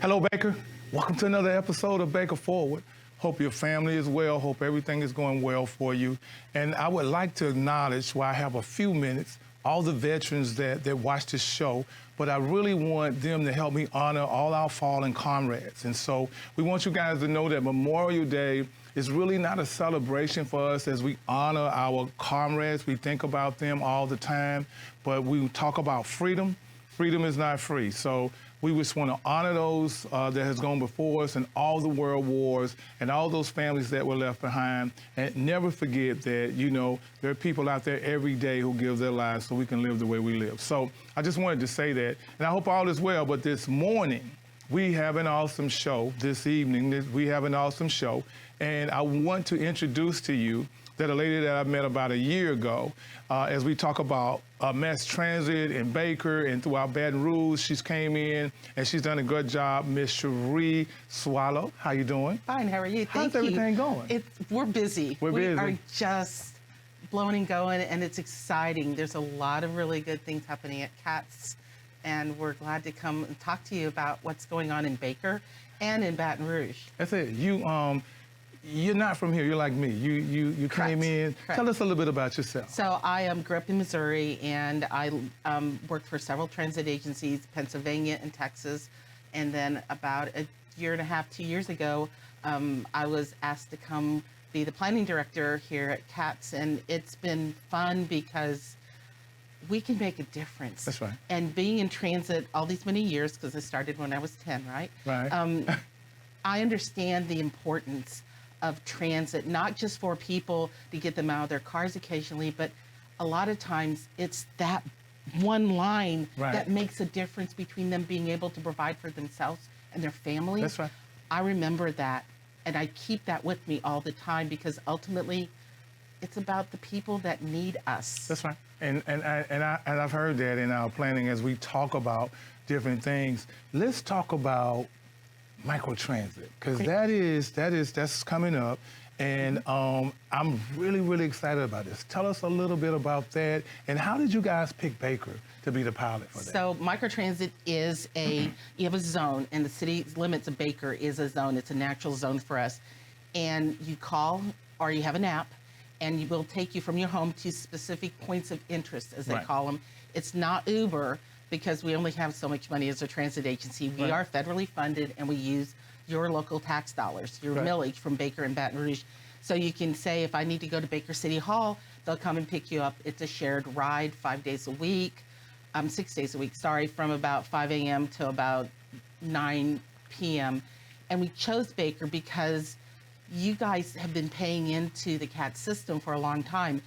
Hello, Baker. Welcome to another episode of Baker Forward. Hope your family is well. Hope everything is going well for you. And I would like to acknowledge, while I have a few minutes, all the veterans that watch this show, but I really want them to help me honor all our fallen comrades. And so we want you guys to know that Memorial Day is really not a celebration for us as we honor our comrades. We think about them all the time, but we talk about freedom. Freedom is not free. So we just want to honor those that has gone before us and all the world wars and all those families that were left behind. And never forget that, you know, there are people out there every day who give their lives so we can live the way we live. So I just wanted to say that. And I hope all is well. But this morning, we have an awesome show. This evening, we have an awesome show. And I want to introduce to you that a lady that I met about a year ago, as we talk about mass transit in Baker and throughout Baton Rouge. She's came in and she's done a good job. Miss Cherie Swallow, how you doing? Fine, how are you? How's everything going? We're busy. We're busy. We are just blowing and going, and it's exciting. There's a lot of really good things happening at CATS, and we're glad to come and talk to you about what's going on in Baker and in Baton Rouge. That's it. You're not from here. You're like me. You came in. Correct. Tell us a little bit about yourself. So I grew up in Missouri, and I worked for several transit agencies, Pennsylvania and Texas. And then about a year and a half, 2 years ago, I was asked to come be the planning director here at CATS. And it's been fun because we can make a difference. That's right. And being in transit all these many years, because I started when I was 10, right? Right. I understand the importance of transit, not just for people to get them out of their cars occasionally, but a lot of times it's that one line that makes a difference between them being able to provide for themselves and their families. That's right. I remember that, and I keep that with me all the time because ultimately it's about the people that need us. That's right. And I've heard that in our planning as we talk about different things. Let's talk about microtransit, because that's coming up, and I'm really excited about this. Tell us a little bit about that, and how did you guys pick Baker to be the pilot for that? So microtransit is you have a zone, and the city limits of Baker is a zone. It's a natural zone for us, and you call or you have an app, and it will take you from your home to specific points of interest, as they call them. It's not Uber, because we only have so much money as a transit agency. We are federally funded, and we use your local tax dollars, your millage from Baker and Baton Rouge. So you can say, if I need to go to Baker City Hall, they'll come and pick you up. It's a shared ride 5 days a week, 6 days a week, sorry, from about 5 a.m. to about 9 p.m. And we chose Baker because you guys have been paying into the CAT system for a long time,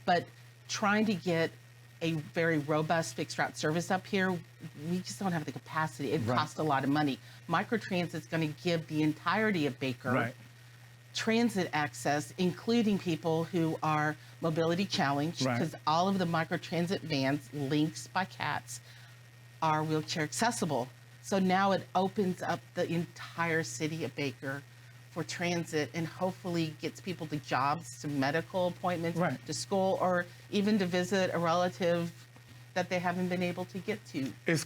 but trying to get a very robust fixed route service up here, we just don't have the capacity. It costs a lot of money. Microtransit is going to give the entirety of Baker transit access, including people who are mobility challenged, because all of the microtransit vans, LYNX by CATS, are wheelchair accessible. So now it opens up the entire city of Baker for transit, and hopefully gets people to jobs, to medical appointments, to school, or even to visit a relative that they haven't been able to get to. It's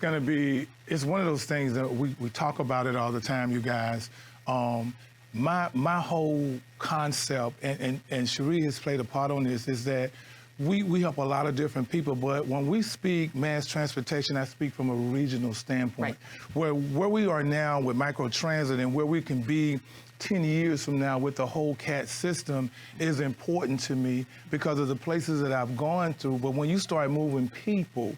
one of those things that we talk about it all the time, you guys. My whole concept, and Cherie has played a part on this, is that we help a lot of different people, but when we speak mass transportation, I speak from a regional standpoint. Where we are now with microtransit and where we can be 10 years from now with the whole CAT system is important to me because of the places that I've gone through. But when you start moving people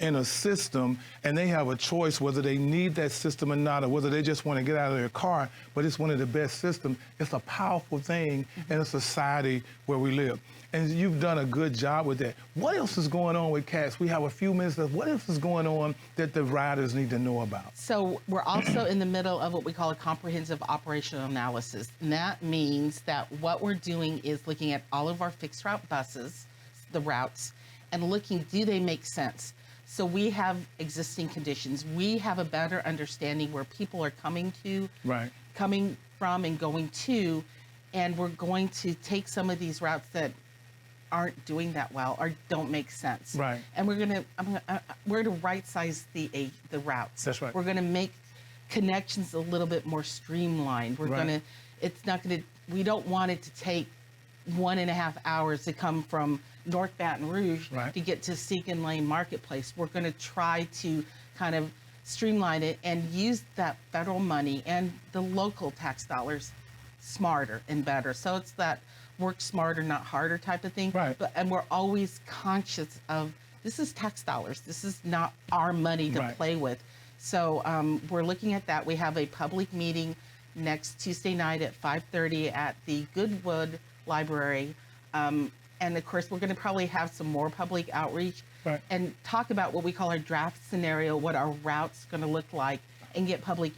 in a system and they have a choice whether they need that system or not, or whether they just want to get out of their car, but it's one of the best systems, it's a powerful thing in a society where we live. And you've done a good job with that. What else is going on with CATS? We have a few minutes left. What else is going on that the riders need to know about? So we're also in the middle of what we call a comprehensive operational analysis. And that means that what we're doing is looking at all of our fixed route buses, the routes, and looking, do they make sense? So we have existing conditions. We have a better understanding where people are coming from and going to, and we're going to take some of these routes that aren't doing that well or don't make sense. Right. And we're gonna right size the routes. That's right. We're gonna make connections a little bit more streamlined. Right. We don't want it to take 1.5 hours to come from North Baton Rouge Right. to get to Seacon Lane Marketplace. We're going to try to kind of streamline it and use that federal money and the local tax dollars smarter and better. So it's that work smarter, not harder type of thing. Right. And we're always conscious of, this is tax dollars. This is not our money to Right. play with. So we're looking at that. We have a public meeting next Tuesday night at 5:30 at the Goodwood Library. And of course, we're going to probably have some more public outreach Right. and talk about what we call our draft scenario, what our route's going to look like, and get public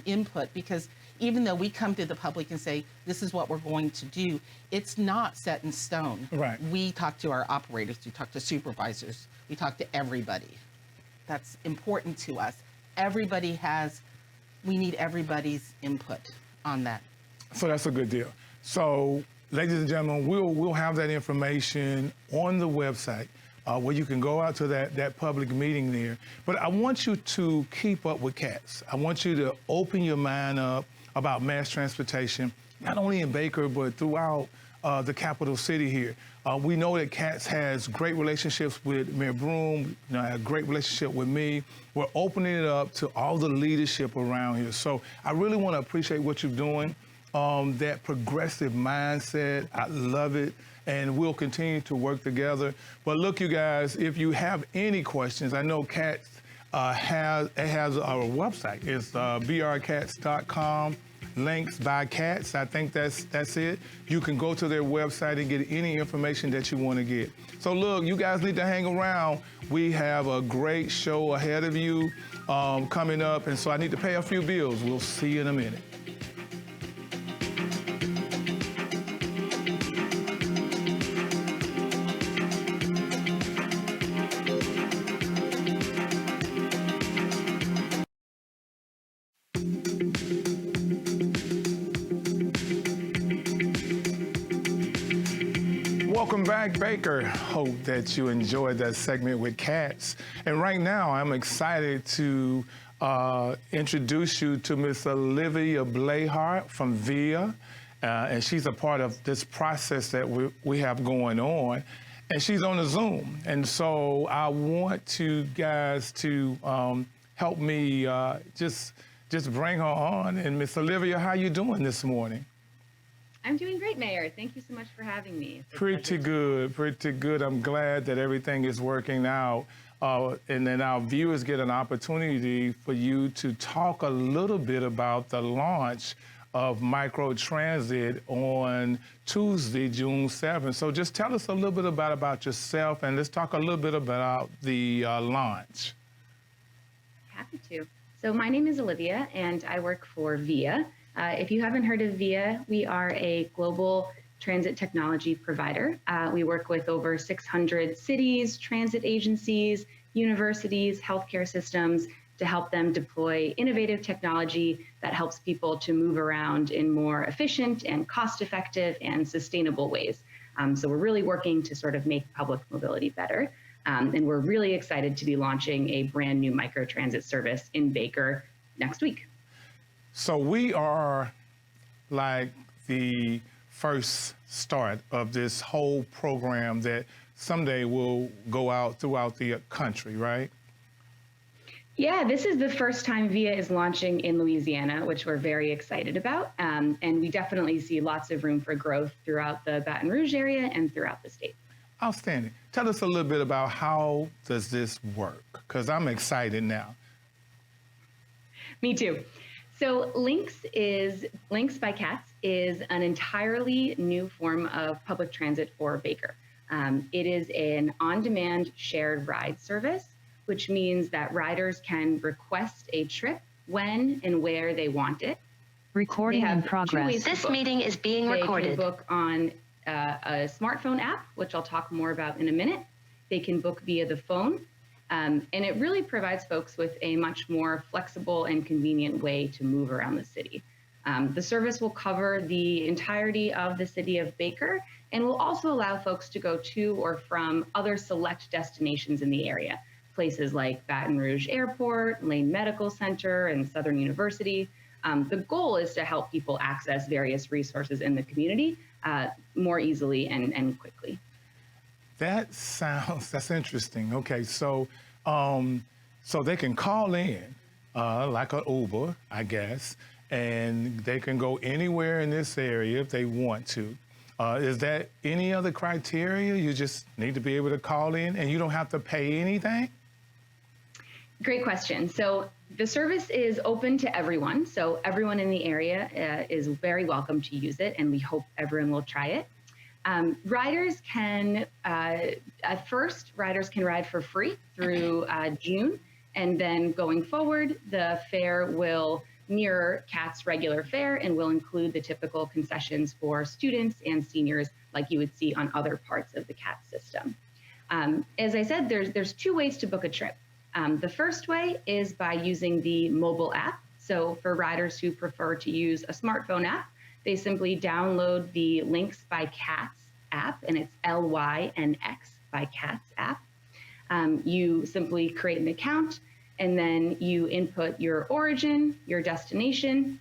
input. Because even though we come to the public and say, this is what we're going to do, it's not set in stone. Right. We talk to our operators, we talk to supervisors, we talk to everybody. That's important to us. We need everybody's input on that. So that's a good deal. So, ladies and gentlemen, we'll have that information on the website where you can go out to that public meeting there. But I want you to keep up with CATS. I want you to open your mind up about mass transportation, not only in Baker, but throughout the capital city here. We know that CATS has great relationships with Mayor Broom, a great relationship with me. We're opening it up to all the leadership around here. So I really want to appreciate what you're doing. That progressive mindset, I love it, and we'll continue to work together. But look, you guys, if you have any questions, I know CATS has our website. It's brcats.com. LYNX by CATS. I think that's it. You can go to their website and get any information that you want to get. So look, you guys need to hang around. We have a great show ahead of you coming up, and so I need to pay a few bills. We'll see you in a minute. Welcome back, Baker. Hope that you enjoyed that segment with CATS. And right now, I'm excited to introduce you to Miss Olivia Blayhart from VIA. And she's a part of this process that we have going on. And she's on the Zoom. And so I want you guys to help me just bring her on. And Miss Olivia, how you doing this morning? I'm doing great, Mayor. Thank you so much for having me. Pretty good. I'm glad that everything is working out. And then our viewers get an opportunity for you to talk a little bit about the launch of microtransit on Tuesday, June 7th. So just tell us a little bit about yourself, and let's talk a little bit about the launch. Happy to. So my name is Olivia, and I work for VIA. If you haven't heard of VIA, we are a global transit technology provider. We work with over 600 cities, transit agencies, universities, healthcare systems to help them deploy innovative technology that helps people to move around in more efficient and cost-effective and sustainable ways. So we're really working to sort of make public mobility better. And we're really excited to be launching a brand new microtransit service in Baker next week. So we are like the first start of this whole program that someday will go out throughout the country, right? Yeah, this is the first time VIA is launching in Louisiana, which we're very excited about. And we definitely see lots of room for growth throughout the Baton Rouge area and throughout the state. Outstanding. Tell us a little bit about how does this work? Because I'm excited now. Me too. So LYNX by CATS is an entirely new form of public transit for Baker. It is an on-demand shared ride service, which means that riders can request a trip when and where they want it. Recording in progress. This meeting is being recorded. They can book on a smartphone app, which I'll talk more about in a minute. They can book via the phone. And it really provides folks with a much more flexible and convenient way to move around the city. The service will cover the entirety of the city of Baker and will also allow folks to go to or from other select destinations in the area. places like Baton Rouge Airport, Lane Medical Center, and Southern University. The goal is to help people access various resources in the community more easily and quickly. That's interesting. Okay, so so they can call in like an Uber, I guess, and they can go anywhere in this area if they want to. Is that any other criteria? You just need to be able to call in and you don't have to pay anything? Great question. So the service is open to everyone. So everyone in the area is very welcome to use it, and we hope everyone will try it. Riders can, at first, riders can ride for free through June, and then going forward, the fare will mirror CAT's regular fare and will include the typical concessions for students and seniors like you would see on other parts of the CAT system. As I said, there's two ways to book a trip. The first way is by using the mobile app. So for riders who prefer to use a smartphone app, they simply download the LYNX by CAT's app, and it's LYNX by CAT's app. You simply create an account, and then you input your origin, your destination,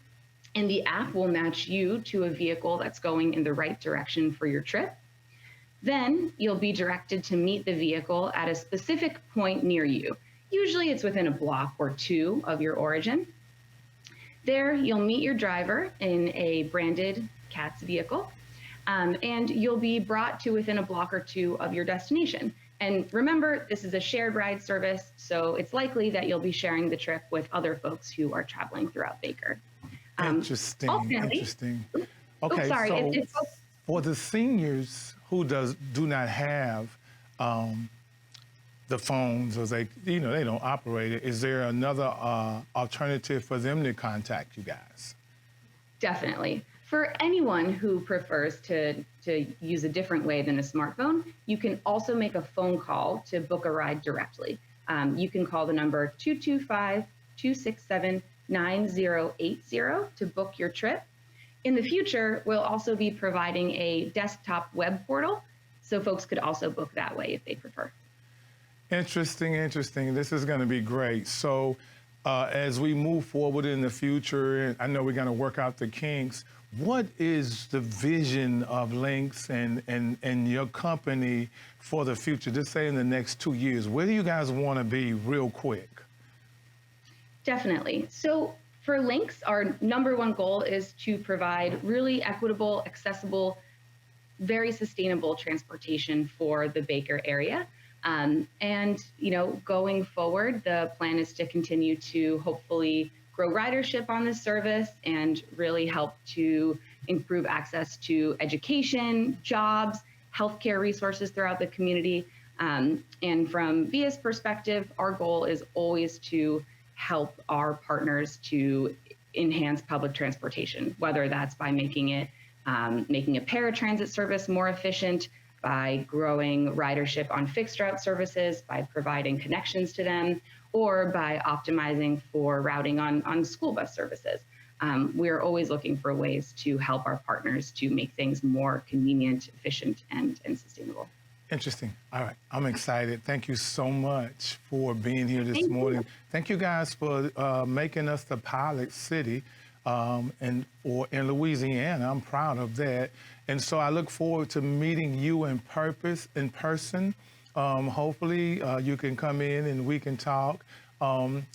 and the app will match you to a vehicle that's going in the right direction for your trip. Then you'll be directed to meet the vehicle at a specific point near you. Usually it's within a block or two of your origin. There, you'll meet your driver in a branded CAT's vehicle, and you'll be brought to within a block or two of your destination. And remember, this is a shared ride service, so it's likely that you'll be sharing the trip with other folks who are traveling throughout Baker. Interesting. Okay, sorry, so for the seniors who do not have the phones, or they don't operate it, is there another alternative for them to contact you guys? Definitely. For anyone who prefers to use a different way than a smartphone, you can also make a phone call to book a ride directly. You can call the number 225-267-9080 to book your trip. In the future, we'll also be providing a desktop web portal, so folks could also book that way if they prefer. Interesting. This is going to be great. So as we move forward in the future, and I know we're going to work out the kinks, what is the vision of LYNX and your company for the future? Just say in the next 2 years, where do you guys want to be real quick? Definitely. So for LYNX, our number one goal is to provide really equitable, accessible, very sustainable transportation for the Baker area. And going forward, the plan is to continue to hopefully grow ridership on this service and really help to improve access to education, jobs, healthcare resources throughout the community. And from VIA's perspective, our goal is always to help our partners to enhance public transportation, whether that's by making a paratransit service more efficient, by growing ridership on fixed route services, by providing connections to them, or by optimizing for routing on school bus services. We're always looking for ways to help our partners to make things more convenient, efficient, and sustainable. Interesting. All right. I'm excited. Thank you so much for being here this morning. Thank you guys for making us the pilot city in Louisiana. I'm proud of that. And so I look forward to meeting you in person. Hopefully you can come in and we can talk.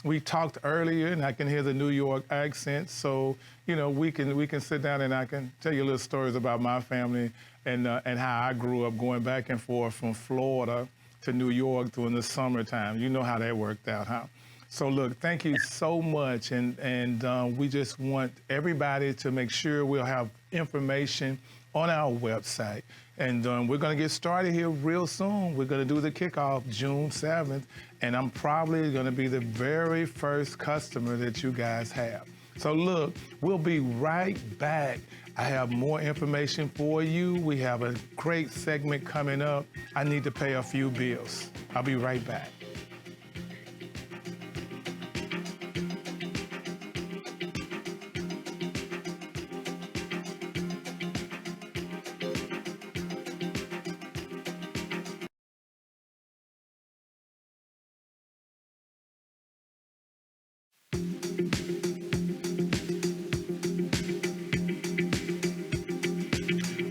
We talked earlier and I can hear the New York accent. So, we can sit down and I can tell you little stories about my family and how I grew up going back and forth from Florida to New York during the summertime. You know how that worked out, huh? So look, thank you so much. And we just want everybody to make sure we'll have information on our website. And we're going to get started here real soon. We're going to do the kickoff June 7th. And I'm probably going to be the very first customer that you guys have. So look, we'll be right back. I have more information for you. We have a great segment coming up. I need to pay a few bills. I'll be right back.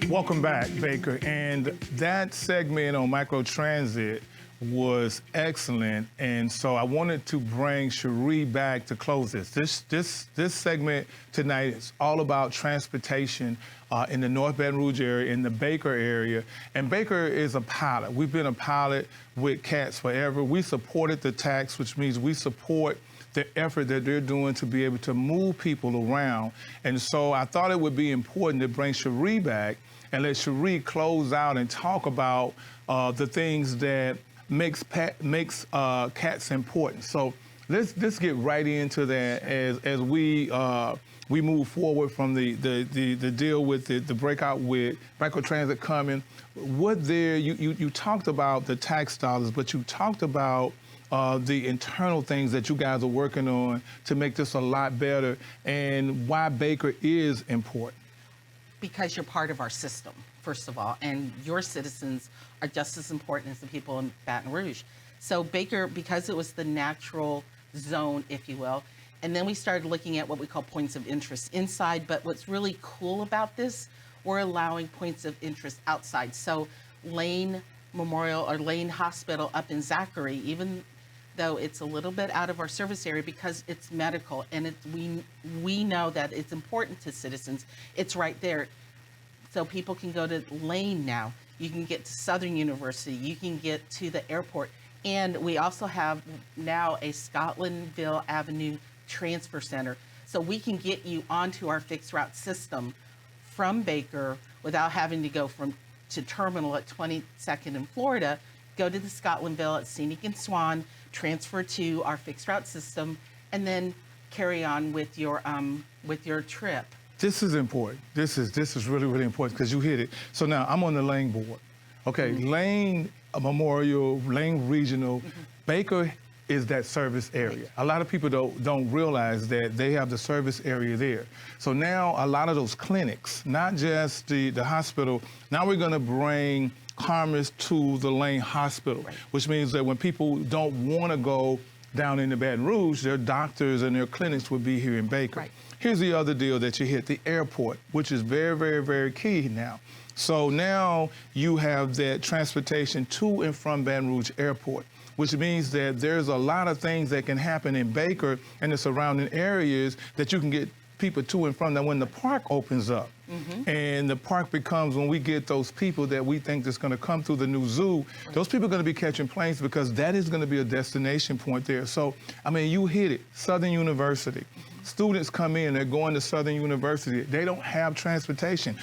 Welcome back, Baker. And that segment on microtransit was excellent, and so I wanted to bring Cherie back to close this. This segment tonight is all about transportation in the North Baton Rouge area, in the Baker area. And Baker is a pilot. We've been a pilot with CATS forever. We supported the tax, which means we support the effort that they're doing to be able to move people around. And so I thought it would be important to bring Cherie back and let Cherie close out and talk about the things that makes CATS important. So let's get right into that as we move forward from the deal with the breakout with microtransit coming. What there you talked about the tax dollars, but you talked about the internal things that you guys are working on to make this a lot better, and why Baker is important. Because you're part of our system, first of all, and your citizens are just as important as the people in Baton Rouge. So Baker, because it was the natural zone, if you will, and then we started looking at what we call points of interest inside, but what's really cool about this, we're allowing points of interest outside. So Lane Memorial or Lane Hospital up in Zachary, even though it's a little bit out of our service area because it's medical and we know that it's important to citizens, it's right there. So people can go to Lane now. You can get to Southern University. You can get to the airport. And we also have now a Scotlandville Avenue transfer center. So we can get you onto our fixed route system from Baker without having to go to terminal at 22nd in Florida, go to the Scotlandville at Scenic and Swan, transfer to our fixed route system, and then carry on with your trip. This is important. This is really, really important because you hit it. So now I'm on the Lane board. Okay, Lane Memorial, Lane Regional, Baker is that service area. A lot of people don't realize that they have the service area there. So now a lot of those clinics, not just the hospital, now we're gonna bring commerce to the Lane Hospital, which means that when people don't wanna go down into Baton Rouge, their doctors and their clinics would be here in Baker. Right. Here's the other deal that you hit, the airport, which is very, very, very key now. So now you have that transportation to and from Baton Rouge Airport, which means that there's a lot of things that can happen in Baker and the surrounding areas that you can get people to and from. Now, when the park opens up, and the park becomes, when we get those people that we think that's going to come through the new zoo, those people are going to be catching planes because that is going to be a destination point there. So, I mean, you hit it, Southern University. Students come in, they're going to Southern University. They don't have transportation.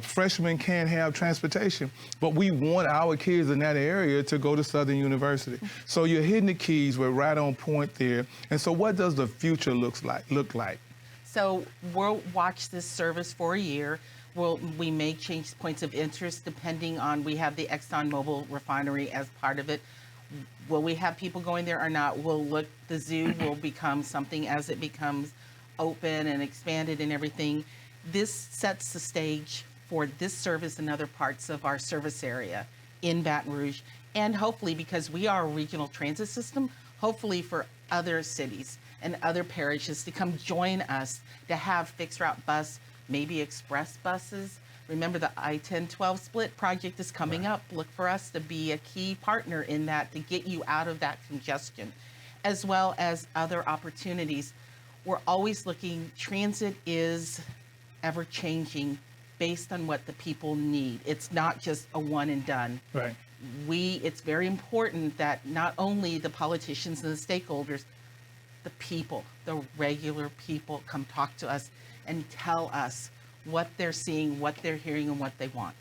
Freshmen can't have transportation, but we want our kids in that area to go to Southern University. So you're hitting the keys, we're right on point there. And so what does the future look like? So we'll watch this service for a year. We may change points of interest depending on, we have the ExxonMobil refinery as part of it. Will we have people going there or not? We'll look, the zoo will become something as it becomes open and expanded and everything. This sets the stage for this service and other parts of our service area in Baton Rouge. And hopefully, because we are a regional transit system, hopefully for other cities and other parishes to come join us to have fixed route bus, maybe express buses. Remember, the I-10-12 split project is coming up. Look for us to be a key partner in that to get you out of that congestion, as well as other opportunities. We're always looking, transit is ever changing based on what the people need. It's not just a one and done. Right. It's very important that not only the politicians and the stakeholders, the people, the regular people come talk to us and tell us what they're seeing, what they're hearing, and what they want.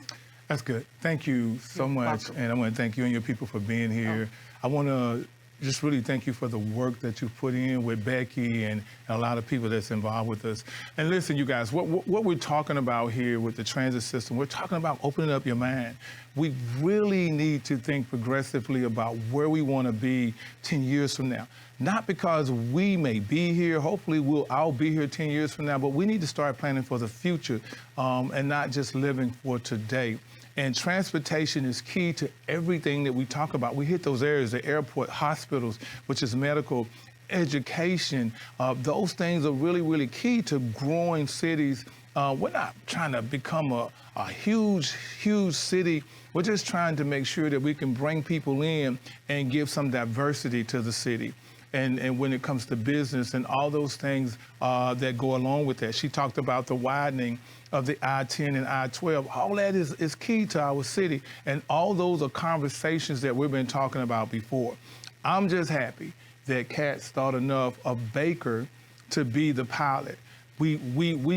That's good. Thank you so much. Welcome. And I want to thank you and your people for being here. I want to just really thank you for the work that you put in with Becky and a lot of people that's involved with us. And listen, you guys, what we're talking about here with the transit system, we're talking about opening up your mind. We really need to think progressively about where we want to be 10 years from now. Not because we may be here, hopefully I'll be here 10 years from now, but we need to start planning for the future and not just living for today. And transportation is key to everything that we talk about. We hit those areas, the airport, hospitals, which is medical, education. Those things are really, really key to growing cities we're not trying to become a huge, huge city. We're just trying to make sure that we can bring people in and give some diversity to the city. And when it comes to business and all those things that go along with that. She talked about the widening of the I-10 and I-12. All that is key to our city. And all those are conversations that we've been talking about before. I'm just happy that Kat thought enough of Baker to be the pilot. We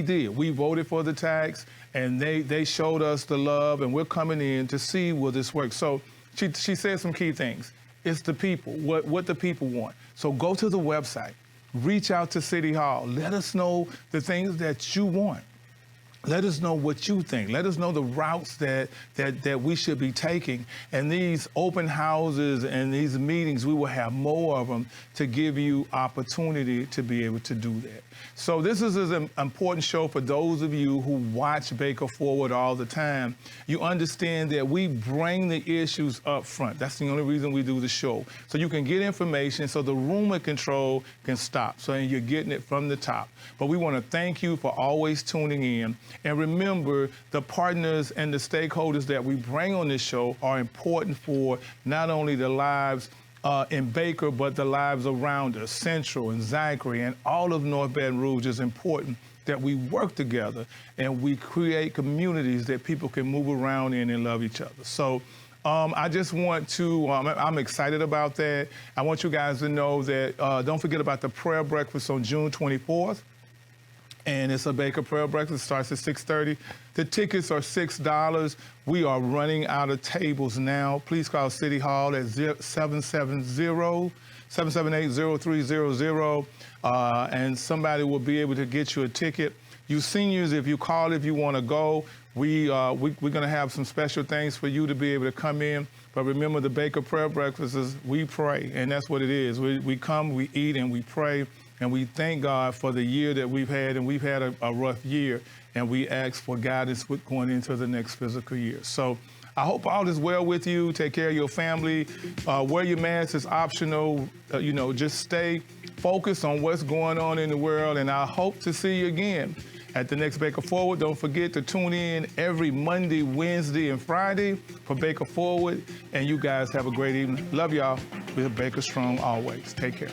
did. We voted for the tax, and they showed us the love, and we're coming in to see will this work. So she said some key things. It's the people, what the people want. So go to the website, reach out to City Hall, let us know the things that you want. Let us know what you think. Let us know the routes that we should be taking. And these open houses and these meetings, we will have more of them to give you opportunity to be able to do that. So this is an important show for those of you who watch Baker Forward all the time. You understand that we bring the issues up front. That's the only reason we do the show. So you can get information so the rumor control can stop. So you're getting it from the top. But we want to thank you for always tuning in. And remember, the partners and the stakeholders that we bring on this show are important for not only the lives in Baker, but the lives around us. Central and Zachary and all of North Baton Rouge is important that we work together and we create communities that people can move around in and love each other. So I just want to, I'm excited about that. I want you guys to know that don't forget about the prayer breakfast on June 24th. And it's a Baker prayer breakfast. It starts at 6:30. The tickets are $6. We are running out of tables now. Please call City Hall at 770-778-0300, and somebody will be able to get you a ticket. You seniors, if you call, if you want to go, we're going to have some special things for you to be able to come in. But remember, the Baker prayer breakfast is we pray, and that's what it is. We come, we eat, and we pray. And we thank God for the year that we've had, and we've had a rough year, and we ask for guidance with going into the next fiscal year. So I hope all is well with you. Take care of your family. Wear your mask is optional. Just stay focused on what's going on in the world, and I hope to see you again at the next Baker Forward. Don't forget to tune in every Monday, Wednesday, and Friday for Baker Forward, and you guys have a great evening. Love y'all. We're Baker Strong always. Take care.